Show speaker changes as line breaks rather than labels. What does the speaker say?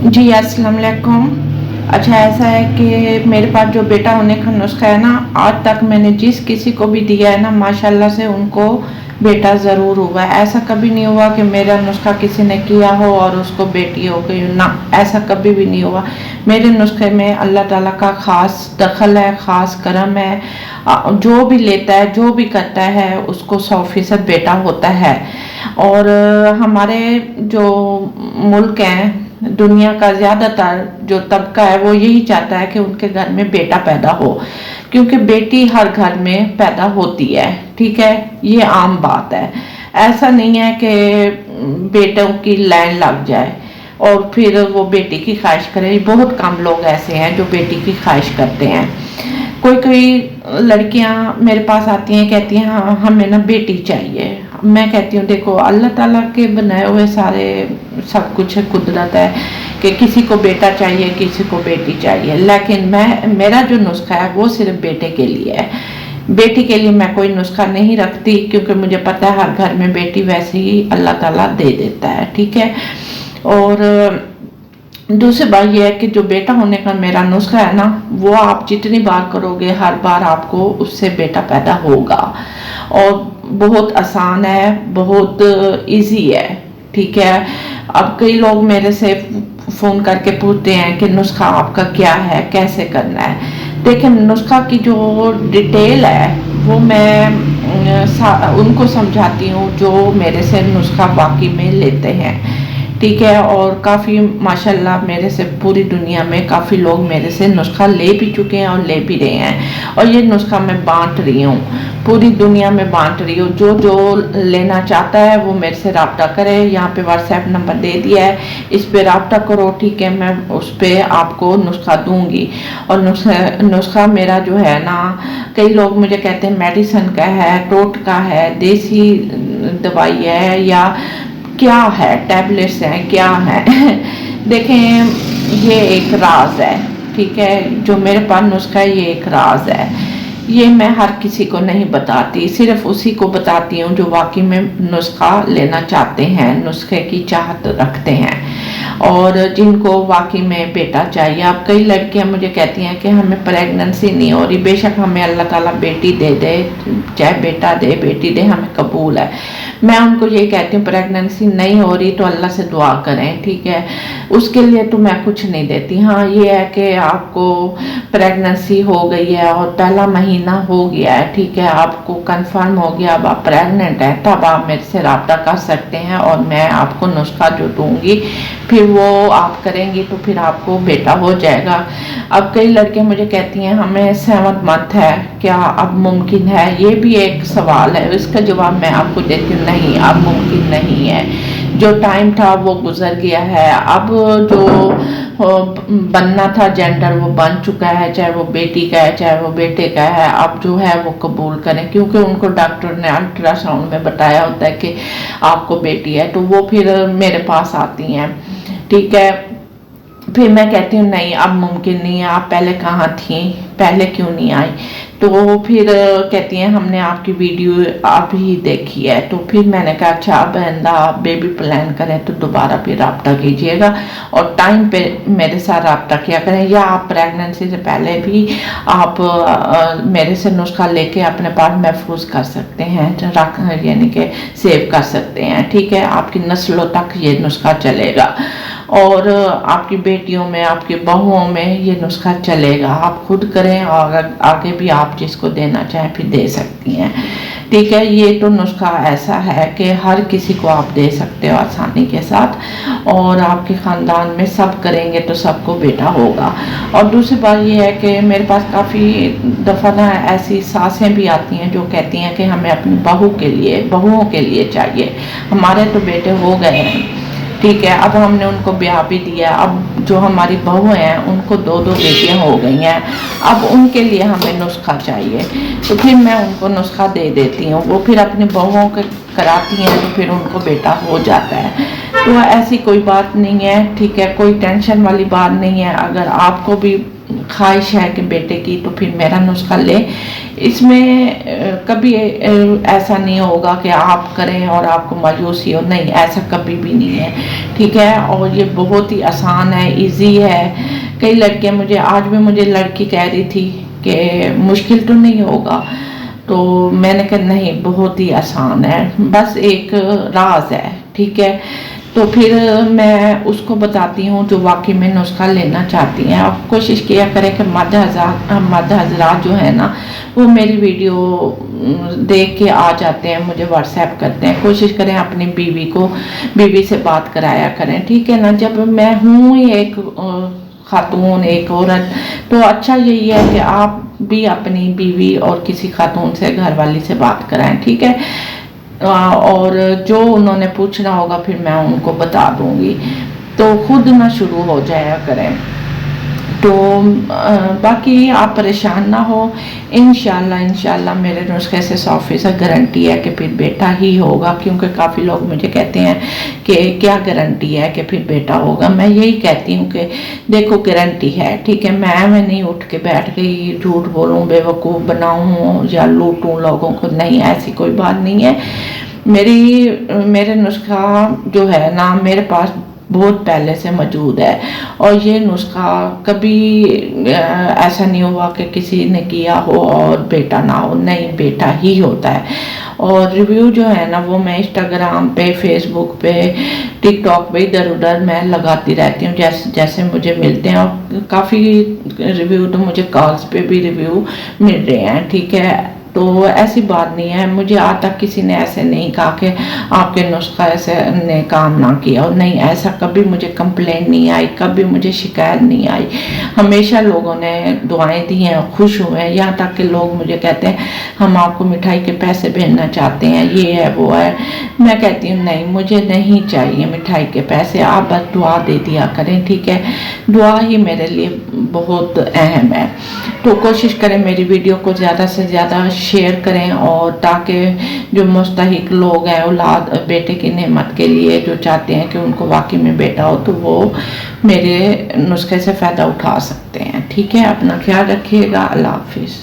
जी अस्सलाम वालेकुम। अच्छा ऐसा है कि मेरे पास जो बेटा होने का नुस्खा है ना, आज तक मैंने जिस किसी को भी दिया है ना, माशाल्लाह से उनको बेटा ज़रूर हुआ है। ऐसा कभी नहीं हुआ कि मेरा नुस्खा किसी ने किया हो और उसको बेटी हो गई ना, ऐसा कभी भी नहीं हुआ। मेरे नुस्खे में अल्लाह ताला का ख़ास दखल है, ख़ास करम है। जो भी लेता है, जो भी करता है, उसको 100% बेटा होता है। और हमारे जो मुल्क हैं, दुनिया का ज़्यादातर जो तबका है वो यही चाहता है कि उनके घर में बेटा पैदा हो, क्योंकि बेटी हर घर में पैदा होती है। ठीक है, ये आम बात है। ऐसा नहीं है कि बेटों की लाइन लग जाए और फिर वो बेटी की ख्वाहिश करे। बहुत कम लोग ऐसे हैं जो बेटी की ख्वाहिश करते हैं। कोई कोई लड़कियां मेरे पास आती हैं, कहती हैं हाँ हमें ना बेटी चाहिए। मैं कहती हूँ देखो, अल्लाह ताला के बनाए हुए सारे सब कुछ कुदरत है कि किसी को बेटा चाहिए, किसी को बेटी चाहिए, लेकिन मेरा जो नुस्खा है वो सिर्फ बेटे के लिए है। बेटी के लिए मैं कोई नुस्खा नहीं रखती, क्योंकि मुझे पता है हर घर में बेटी वैसे ही अल्लाह ताला दे देता है। ठीक है, और दूसरी बात यह है कि जो बेटा होने का मेरा नुस्खा है ना, वो आप जितनी बार करोगे हर बार आपको उससे बेटा पैदा होगा। और बहुत आसान है, बहुत इजी है। ठीक है, अब कई लोग मेरे से फ़ोन करके पूछते हैं कि नुस्खा आपका क्या है, कैसे करना है। देखिए, नुस्खा की जो डिटेल है वो मैं उनको समझाती हूँ जो मेरे से नुस्खा बाकी में लेते हैं। ठीक है, और काफ़ी माशाल्लाह मेरे से पूरी दुनिया में काफ़ी लोग मेरे से नुस्खा ले भी चुके हैं और ले भी रहे हैं। और ये नुस्खा मैं बांट रही हूँ, पूरी दुनिया में बांट रही हूँ। जो जो लेना चाहता है वो मेरे से रब्ता करे। यहाँ पे व्हाट्सएप नंबर दे दिया है, इस पे रब्ता करो। ठीक है, मैं उस पर आपको नुस्खा दूंगी। और नुस्खा मेरा जो है ना, कई लोग मुझे कहते हैं मेडिसिन का है, टोटका है, देसी दवाई है, या क्या है, टैबलेट्स हैं, क्या है। देखें, ये एक राज है। ठीक है, जो मेरे पास नुस्खा है ये एक राज है। ये मैं हर किसी को नहीं बताती, सिर्फ उसी को बताती हूँ जो वाकई में नुस्खा लेना चाहते हैं, नुस्खे की चाहत रखते हैं, और जिनको वाकई में बेटा चाहिए। अब कई लड़कियां मुझे कहती हैं कि हमें प्रेगनेंसी नहीं हो रही। बेशक हमें अल्लाह ताला बेटी दे दे, चाहे बेटा दे बेटी दे, हमें कबूल है। मैं उनको ये कहती हूँ प्रेगनेंसी नहीं हो रही तो अल्लाह से दुआ करें। ठीक है, उसके लिए तो मैं कुछ नहीं देती। हाँ, ये है कि आपको प्रेगनेंसी हो गई है और पहला महीना हो गया है, ठीक है, आपको कंफर्म हो गया, अब आप प्रेग्नेंट हैं, तब आप मेरे से रब्ता कर सकते हैं और मैं आपको नुस्खा जो दूंगी फिर वो आप करेंगी तो फिर आपको बेटा हो जाएगा। अब कई लड़के मुझे कहती हैं हमें 7 मंथ है, क्या अब मुमकिन है? ये भी एक सवाल है, इसका जवाब मैं आपको देती हूँ, नहीं, अब मुमकिन नहीं है। जो टाइम था वो गुजर गया है। अब जो बनना था जेंडर वो बन चुका है, चाहे वो बेटी का है चाहे वो बेटे का है। अब जो है वो कबूल करें, क्योंकि उनको डॉक्टर ने अल्ट्रासाउंड में बताया होता है कि आपको बेटी है, तो वो फिर मेरे पास आती हैं। ठीक है, फिर मैं कहती हूँ नहीं, अब मुमकिन नहीं है, आप पहले कहाँ थी, पहले क्यों नहीं आई? तो फिर कहती हैं हमने आपकी वीडियो अभी देखी है। तो फिर मैंने कहा अच्छा, अब आइंदा आप बेबी प्लान करें तो दोबारा फिर रब्ता कीजिएगा और टाइम पे मेरे साथ रब्ता किया करें, या आप प्रेगनेंसी से पहले भी आप मेरे से नुस्खा लेके अपने पास महफूज कर सकते हैं, रख यानी कि सेव कर सकते हैं। ठीक है, आपकी नस्लों तक ये नुस्खा चलेगा और आपकी बेटियों में, आपकी बहुओं में ये नुस्खा चलेगा। आप खुद करें और आगे भी आप जिसको देना चाहें फिर दे सकती हैं। ठीक है, ये तो नुस्खा ऐसा है कि हर किसी को आप दे सकते हो आसानी के साथ, और आपके ख़ानदान में सब करेंगे तो सबको बेटा होगा। और दूसरी बात ये है कि मेरे पास काफ़ी दफ़ा ना ऐसी सासें भी आती हैं जो कहती हैं कि हमें अपनी बहुओं के लिए चाहिए, हमारे तो बेटे हो गए हैं। ठीक है, अब हमने उनको ब्याह भी दिया, अब जो हमारी बहू हैं उनको 2-2 बेटियां हो गई हैं, अब उनके लिए हमें नुस्खा चाहिए। तो फिर मैं उनको नुस्खा दे देती हूँ, वो फिर अपनी बहुओं के कराती हैं तो फिर उनको बेटा हो जाता है। تو ایسی کوئی بات نہیں ہے، ٹھیک ہے، کوئی ٹینشن والی بات نہیں ہے۔ اگر آپ کو بھی خواہش ہے کہ بیٹے کی تو پھر میرا نسخہ لیں، اس میں کبھی ایسا نہیں ہوگا کہ آپ کریں اور آپ کو مایوسی ہو، نہیں، ایسا کبھی بھی نہیں ہے، ٹھیک ہے۔ اور یہ بہت ہی آسان ہے، ایزی ہے۔ کئی لڑکیاں آج بھی مجھے لڑکی کہہ رہی تھی کہ مشکل تو نہیں ہوگا، تو میں نے کہا نہیں، بہت ہی آسان ہے، بس ایک راز ہے، ٹھیک ہے۔ تو پھر میں اس کو بتاتی ہوں جو واقعی میں نسخہ لینا چاہتی ہیں۔ آپ کوشش کیا کریں کہ مرد حضرات جو ہیں نا، وہ میری ویڈیو دیکھ کے آ جاتے ہیں، مجھے واٹس ایپ کرتے ہیں، کوشش کریں اپنی بیوی سے بات کرایا کریں، ٹھیک ہے نا۔ جب میں ہوں ایک خاتون، ایک عورت، تو اچھا یہی ہے کہ آپ بھی اپنی بیوی اور کسی خاتون سے، گھر والی سے بات کرائیں، ٹھیک ہے۔ اور جو انہوں نے پوچھنا ہوگا پھر میں ان کو بتا دوں گی، تو خود نہ شروع ہو جایا کریں۔ تو باقی آپ پریشان نہ ہو، انشاءاللہ میرے نسخے سے 100% گارنٹی ہے کہ پھر بیٹا ہی ہوگا، کیونکہ کافی لوگ مجھے کہتے ہیں کہ کیا گارنٹی ہے کہ پھر بیٹا ہوگا۔ میں یہی کہتی ہوں کہ دیکھو گارنٹی ہے، ٹھیک ہے، میں نہیں اٹھ کے بیٹھ گئی جھوٹ بولوں، بے وقوف بناؤں یا لوٹوں لوگوں کو، نہیں، ایسی کوئی بات نہیں ہے۔ میرے نسخہ جو ہے نا میرے پاس بہت پہلے سے موجود ہے، اور یہ نسخہ کبھی ایسا نہیں ہوا کہ کسی نے کیا ہو اور بیٹا نہ ہو، نہیں، بیٹا ہی ہوتا ہے۔ اور ریویو جو ہے نا وہ میں انسٹاگرام پہ، فیس بک پہ، ٹک ٹاک پہ ادھر ادھر میں لگاتی رہتی ہوں، جیسے مجھے ملتے ہیں، اور کافی ریویو تو مجھے کالز پہ بھی ریویو مل رہے ہیں، ٹھیک ہے۔ تو ایسی بات نہیں ہے، مجھے آج تک کسی نے ایسے نہیں کہا کہ آپ کے نسخہ ایسے نے کام نہ کیا، اور نہیں، ایسا کبھی مجھے کمپلین نہیں آئی، کبھی مجھے شکایت نہیں آئی۔ ہمیشہ لوگوں نے دعائیں دی ہیں، خوش ہوئے ہیں، یہاں تک کہ لوگ مجھے کہتے ہیں ہم آپ کو مٹھائی کے پیسے بھیجنا چاہتے ہیں، یہ ہے وہ ہے۔ میں کہتی ہوں نہیں، مجھے نہیں چاہیے مٹھائی کے پیسے، آپ بس دعا دے دیا کریں، ٹھیک ہے۔ دعا ہی میرے لیے بہت اہم ہے۔ تو کوشش کریں میری ویڈیو کو زیادہ سے زیادہ شیئر کریں، اور تاکہ جو مستحق لوگ ہیں اولاد بیٹے کی نعمت کے لیے، جو چاہتے ہیں کہ ان کو واقعی میں بیٹا ہو، تو وہ میرے نسخے سے فائدہ اٹھا سکتے ہیں، ٹھیک ہے۔ اپنا خیال رکھیے گا، اللہ حافظ۔